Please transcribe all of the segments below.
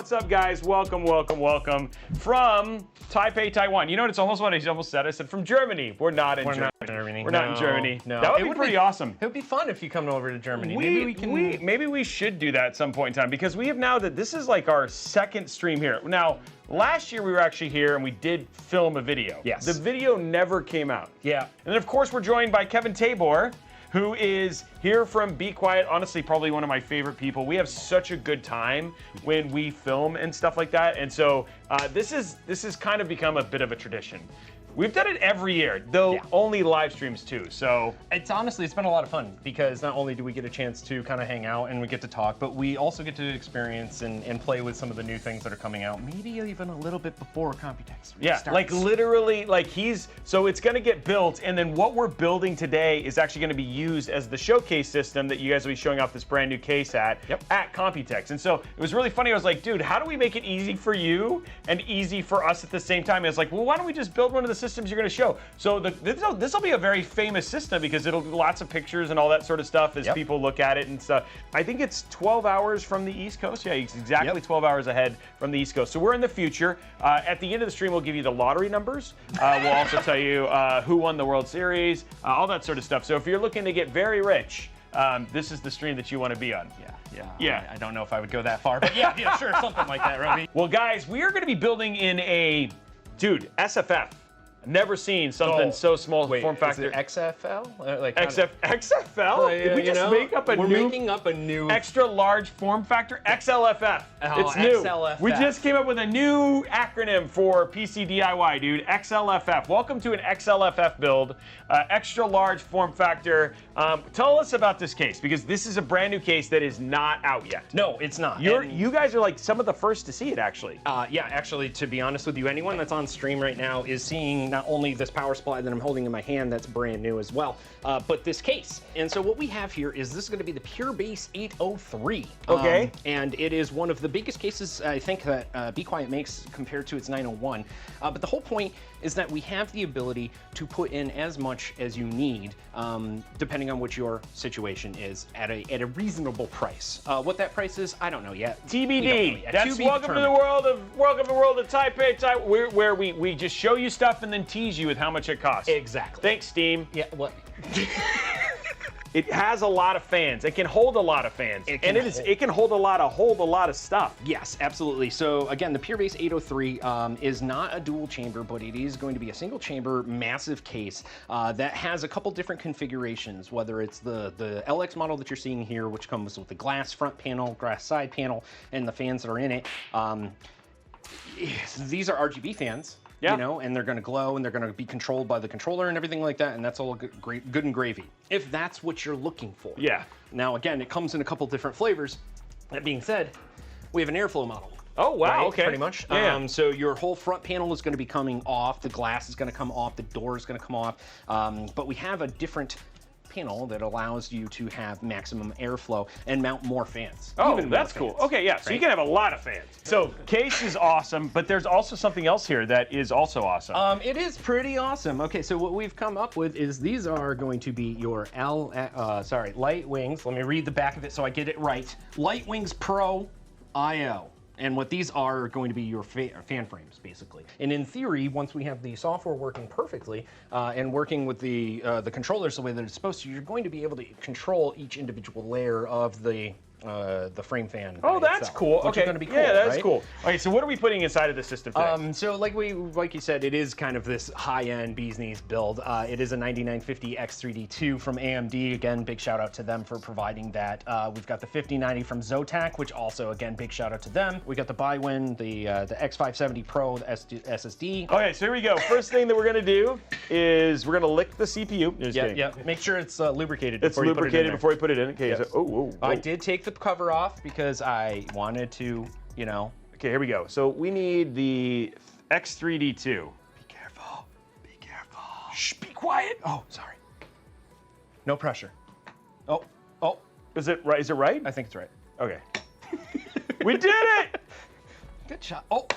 What's up, guys? Welcome, welcome, welcome from Taipei, Taiwan. You know what? It's almost what I almost said. I said from Germany. We're not in Germany. We're not in Germany. No. That would be pretty awesome. It would be fun if you come over to Germany. Maybe we should do that at some point in time, because we have now that this is like our second stream here. Now, last year we were actually here and we did film a video. Yes. The video never came out. Yeah. And then of course we're joined by Kevin Tabor, who is here from Be Quiet. Honestly, probably one of my favorite people. We have such a good time when we film and stuff like that. And so this has kind of become a bit of a tradition. We've done it every year, though only live streams too, so. It's been a lot of fun, because not only do we get a chance to kind of hang out and we get to talk, but we also get to experience and play with some of the new things that are coming out, maybe even a little bit before Computex starts. Like literally, like so it's gonna get built, and then what we're building today is actually gonna be used as the showcase system that you guys will be showing off this brand new case at Computex. And so it was really funny. I was like, dude, how do we make it easy for you and easy for us at the same time? I was like, well, why don't we just build one of the systems you're going to show? So this will be a very famous system, because it'll be lots of pictures and all that sort of stuff as people look at it and stuff. I think it's 12 hours from the East Coast. Yeah, it's exactly 12 hours ahead from the East Coast. So we're in the future. At the end of the stream, we'll give you the lottery numbers. We'll also tell you who won the World Series, all that sort of stuff. So if you're looking to get very rich, this is the stream that you want to be on. Yeah. I don't know if I would go that far, but yeah, sure, something like that, Robbie. Well, guys, we are going to be building in a, SFF. Never seen something so small form factor. Is it XFL? XFL? Did we just make up a We're making up a new extra large form factor? XLFF. It's new. XLFF. We just came up with a new acronym for PC DIY, dude. XLFF. Welcome to an XLFF build. Extra large form factor. Tell us about this case, because this is a brand new case that is not out yet. No, it's not. You guys are like some of the first to see it, actually. Yeah, actually, to be honest with you, anyone that's on stream right now is seeing not only this power supply that I'm holding in my hand that's brand new as well, but this case. And so what we have here is this is going to be the PureBase 803. Okay. And it is one of the biggest cases I think that Be Quiet makes compared to its 901. But the whole point is that we have the ability to put in as much as you need, depending on what your situation is, at a reasonable price. What that price is, I don't know yet. TBD. That's welcome to the world of Taipei, where we just show you stuff and then tease you with how much it costs. Exactly. Thanks, Steam. Yeah. What? It has a lot of fans. It can hold a lot of fans. It can hold a lot of stuff. Yes, absolutely. So again, the PureBase 803 is not a dual chamber, but it is going to be a single chamber, massive case that has a couple different configurations, whether it's the LX model that you're seeing here, which comes with the glass front panel, glass side panel, and the fans that are in it. These are RGB fans. You know, and they're going to glow, and they're going to be controlled by the controller and everything like that, and that's all good and gravy, if that's what you're looking for. Yeah. Now, again, it comes in a couple different flavors. That being said, we have an airflow model. Oh, wow, right? okay. Pretty much. Yeah. So your whole front panel is going to be coming off, the glass is going to come off, the door is going to come off, but we have a different panel that allows you to have maximum airflow and mount more fans. Oh, that's cool. Okay, yeah, so you can have a lot of fans. So case is awesome, but there's also something else here that is also awesome. It is pretty awesome. Okay, so what we've come up with is these are going to be your Light Wings. Let me read the back of it so I get it right. Light Wings Pro IO. And what these are going to be your fan frames, basically. And in theory, once we have the software working perfectly and working with the controllers the way that it's supposed to, you're going to be able to control each individual layer of the frame fan. Oh, that's cool. Okay, going to be cool, yeah, that's right? cool. Okay, so what are we putting inside of the system today? So like you said, it is kind of this high-end bee's knees build. It is a 9950 X3D2 from AMD. Again, big shout out to them for providing that. We've got the 5090 from ZOTAC, which also, again, big shout out to them. We got the Biwin, the X570 Pro SSD. Okay, so here we go. First thing that we're gonna do is we're gonna lick the CPU. Yeah. Make sure it's lubricated. It's lubricated before you put it in. Okay. Yes. So, I did take the cover off because I wanted to, you know. Okay, here we go. So we need the X3D2. Be careful. Be careful. Shh, be quiet. Oh, sorry. No pressure. Oh. Is it right? Is it right? I think it's right. Okay. We did it! Good shot. Oh.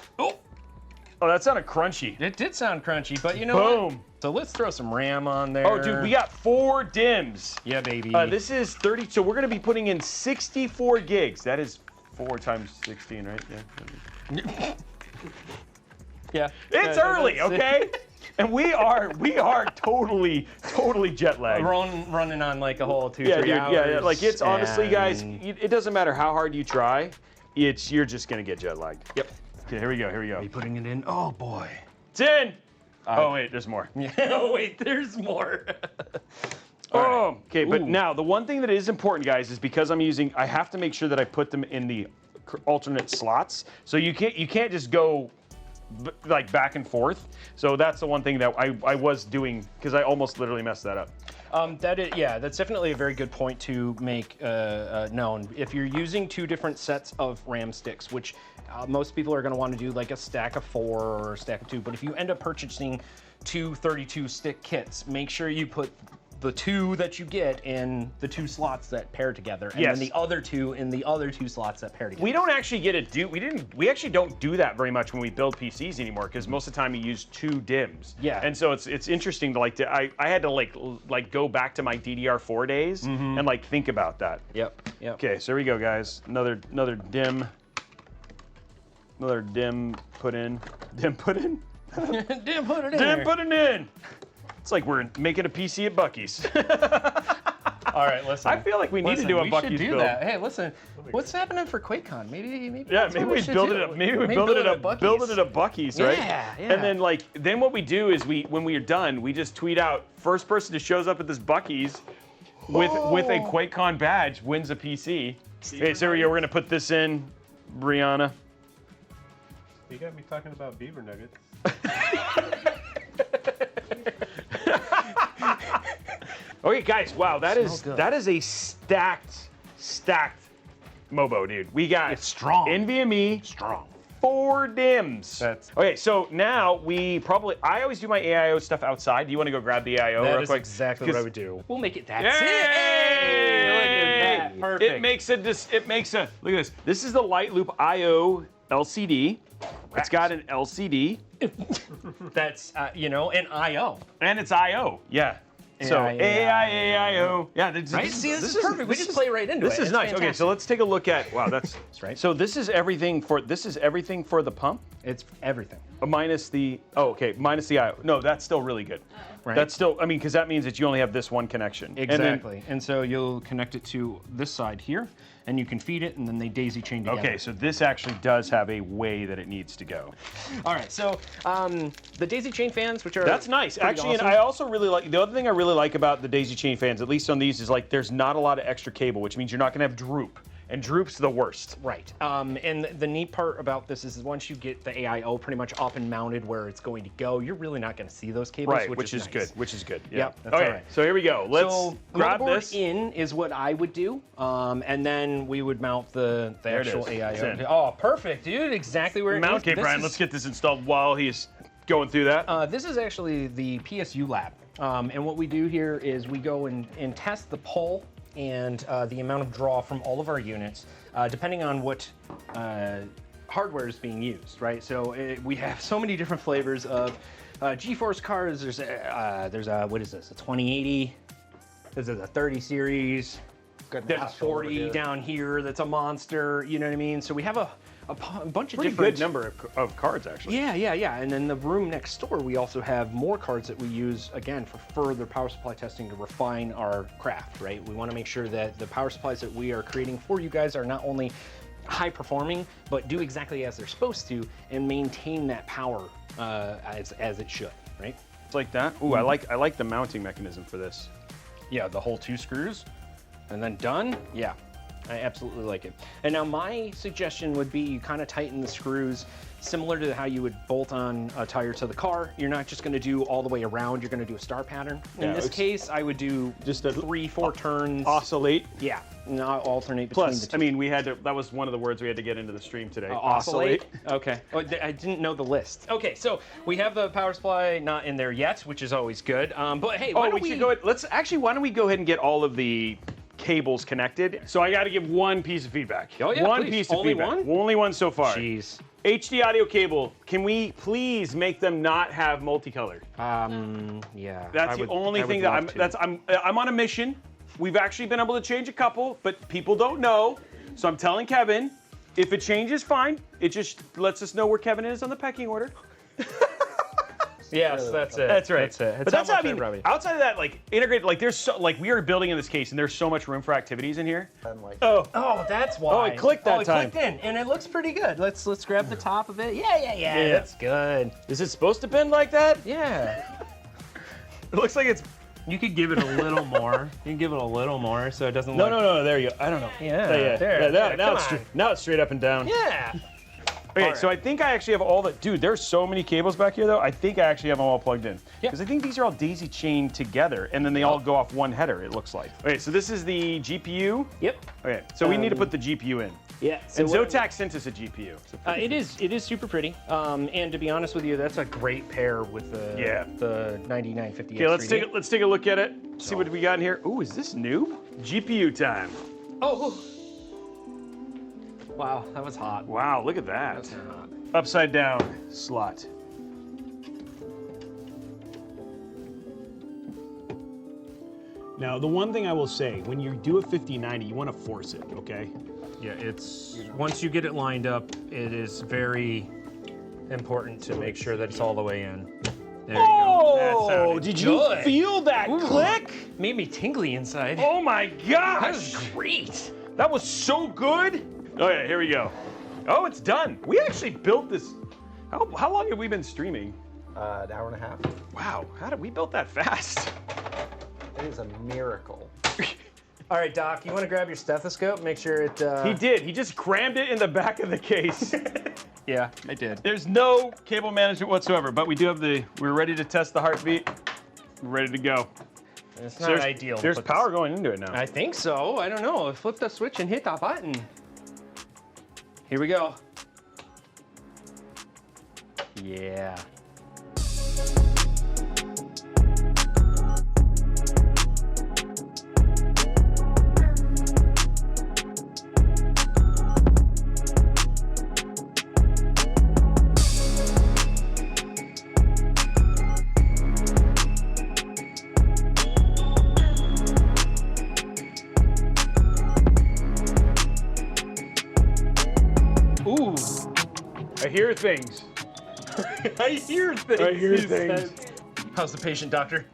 Oh, that sounded crunchy. It did sound crunchy, but you know what? Boom. So let's throw some RAM on there. Oh, dude, we got 4 DIMMs. Yeah, baby. This is 30, so we're gonna be putting in 64 gigs. That is 4 times 16, right? Yeah. Yeah. It's early, okay? And we are totally jet lagged. Running on like a whole 2-3 dude, hours. Yeah. Like it's honestly, guys, it doesn't matter how hard you try. You're just gonna get jet lagged. Yep. Okay, here we go. Are you putting it in? Oh boy. It's in. Oh wait, there's more. Oh wait, there's more. Oh, okay. But now the one thing that is important, guys, is because I have to make sure that I put them in the alternate slots. So you can't just go like back and forth. So that's the one thing that I was doing because I almost literally messed that up. That's definitely a very good point to make known. If you're using 2 different sets of RAM sticks, which most people are going to want to do like a stack of 4 or a stack of 2, but if you end up purchasing 2 32 stick kits, make sure you put the 2 that you get in the 2 slots that pair together, and then the other 2 in the other 2 slots that pair together. We don't actually we actually don't do that very much when we build PCs anymore, because most of the time we use 2 DIMMs. Yeah. And so it's interesting to I had to like go back to my DDR4 days and like think about that. Yep. Okay, so here we go, guys. Another DIMM. Another DIMM put in. DIMM put in. DIMM put it in. DIMM put it in. It's like we're making a PC at Buc-ee's. All right, listen. I feel like we need to do a Buc-ee's should do build. that. Hey, listen. What's happening for QuakeCon? Maybe we should build do. it up. Maybe we build it at Buc-ee's, right? Yeah. And then what we do is when we are done, we just tweet out first person who shows up at this Buc-ee's with a QuakeCon badge wins a PC. Okay, so we're gonna put this in, Brianna. You got me talking about beaver nuggets. Okay, guys, wow, that is a stacked Mobo, dude. We got it's strong. NVMe, Strong. 4 DIMMs. That's Okay, so now I always do my AIO stuff outside. Do you want to go grab the AIO real That is quick? exactly what I would do. We'll make it that. Yay! Look at that. Perfect. It makes a look at this. This is the Light Loop IO LCD. It's got an LCD. That's an IO. And it's IO. Yeah. So AIO. Yeah, Right? See, this is perfect. We just play right into it. This is nice. Fantastic. Okay, so let's take a look at. Wow, that's right. So this is everything for the pump. It's everything. Minus the IO. No, that's still really good. Right. That's still, because that means that you only have this one connection. Exactly. And so you'll connect it to this side here, and you can feed it, and then they daisy chain together. Okay, so this actually does have a way that it needs to go. All right, so the daisy chain fans, which are that's nice, actually, awesome. and I also really like the other thing I really like about the daisy chain fans, at least on these, is like there's not a lot of extra cable, which means you're not gonna have droop. And droop's the worst. Right. And the neat part about this is once you get the AIO pretty much up and mounted where it's going to go, you're really not going to see those cables, Right, which is nice. good. Which is good. Yeah. Yep, that's okay, all right. so here we go. Let's grab motherboard this. in is what I would do, and then we would mount the actual it is. It's AIO. in. Oh, perfect, dude! Exactly where it Mount. is. Okay, Brian, let's get this installed while he's going through that. This is actually the PSU lab, and what we do here is we go and test the pull and the amount of draw from all of our units, depending on what hardware is being used, right? So we have so many different flavors of GeForce cards. There's a what is this? A 2080. This is a 30 series. Got a 40 down here. That's a monster. You know what I mean? So we have a bunch of Pretty different good number of cards, actually. Yeah. And then the room next door, we also have more cards that we use, again, for further power supply testing to refine our craft, right? We want to make sure that the power supplies that we are creating for you guys are not only high performing, but do exactly as they're supposed to and maintain that power as it should, right? It's like that. Ooh, I like the mounting mechanism for this. Yeah, the whole 2 screws and then done. Yeah. I absolutely like it. And now my suggestion would be you kind of tighten the screws similar to how you would bolt on a tire to the car. You're not just going to do all the way around. You're going to do a star pattern. In this case, I would do just a 3-4 turns. Oscillate. Yeah, not alternate between Plus, the two. I mean, that was one of the words we had to get into the stream today. Oscillate. Okay. Oh, I didn't know the list. Okay, so we have the power supply not in there yet, which is always good. But hey, why don't we should go ahead. Why don't we go ahead and get all of the cables connected? So I got to give one piece of feedback. Oh yeah, one please. piece of Only feedback. one? Only one so far. Jeez. HD audio cable. Can we please make them not have multicolor? Yeah. That's the only thing that I'm on a mission. We've actually been able to change a couple, but people don't know. So I'm telling Kevin, If it changes, fine. It just lets us know where Kevin is on the pecking order. Yes, that's it. That's right. That's it. But that's how, I mean, outside of that, like, integrated, like, there's so, like, we are building in this case, and there's so much room for activities in here. Oh, that's why. Oh, it clicked that time. It clicked in, and it looks pretty good. Let's grab the top of it. Yeah. That's good. Is it supposed to bend like that? Yeah. It looks like it's... You could give it a little more. You can give it a little more so it doesn't look... No, there you go. I don't know. Now it's straight up and down. Yeah. Okay, so I think I actually have all the... Dude, there's so many cables back here, though. I think I actually have them all plugged in. Yeah. Because I think these are all daisy chained together, and then they all go off one header, it looks like. Okay, so this is the GPU. Yep. Okay, so we need to put the GPU in. Yeah. And ZOTAC sent us a GPU. It is super pretty. And to be honest with you, that's a great pair with the 9950X. Okay, let's take a look at it. See what we got in here. Ooh, is this new? GPU time. Oh. Wow, that was hot. Wow, look at that. That's hot. Upside down slot. Now, the one thing I will say, when you do a 5090, you want to force it, okay? Yeah, it's once you get it lined up, it is very important to make sure that it's all the way in. There you go. Oh, did you feel that click? Made me tingly inside. Oh my gosh! That was great. That was so good. Okay, here we go. Oh, it's done. We actually built this. How long have we been streaming? An hour and a half. Wow, how did we build that fast? It is a miracle. All right, Doc, you want to grab your stethoscope? Make sure it... He did. He just crammed it in the back of the case. Yeah, I did. There's no cable management whatsoever, but we do have we're ready to test the heartbeat. We're ready to go. It's not ideal. There's power going into it now. I think so. I don't know. Flip the switch and hit that button. Here we go. Yeah. Ooh, I hear things. I hear things. I hear things. How's the patient, doctor?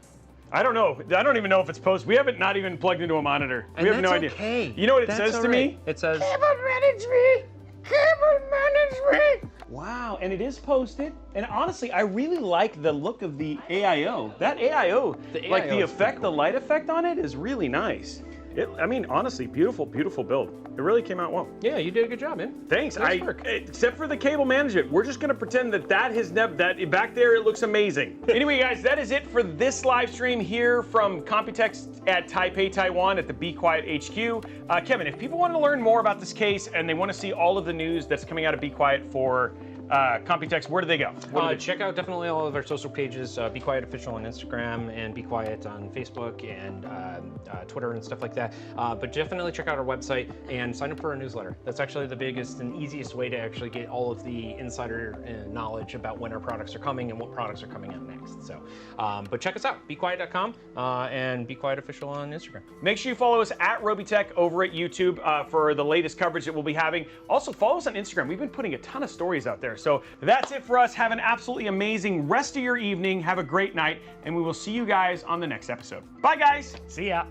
I don't know. I don't even know if it's posted. We haven't not even plugged into a monitor. And we have no idea. Okay. You know what it says to me? It says, Cable manage me! Cable manage me! Wow, and it is posted. And honestly, I really like the look of the AIO. That AIO, like the effect, the light effect on it is really nice. I mean, honestly, beautiful, beautiful build. It really came out well. yeah, you did a good job, man. Thanks. Nice work. Except for the cable management, we're just gonna pretend that that back there it looks amazing. Anyway, guys, that is it for this live stream here from Computex at Taipei, Taiwan, at the Be Quiet HQ. Kevin, if people want to learn more about this case and they want to see all of the news that's coming out of Be Quiet for Computex, where do they go? Check out definitely all of our social pages, Be Quiet Official on Instagram and Be Quiet on Facebook and Twitter and stuff like that. But definitely check out our website and sign up for our newsletter. That's actually the biggest and easiest way to actually get all of the insider knowledge about when our products are coming and what products are coming out next. So, but check us out, bequiet.com and Be Quiet Official on Instagram. Make sure you follow us at Robeytech over at YouTube for the latest coverage that we'll be having. Also, follow us on Instagram. We've been putting a ton of stories out there. So that's it for us. Have an absolutely amazing rest of your evening. Have a great night, and we will see you guys on the next episode. Bye, guys. See ya.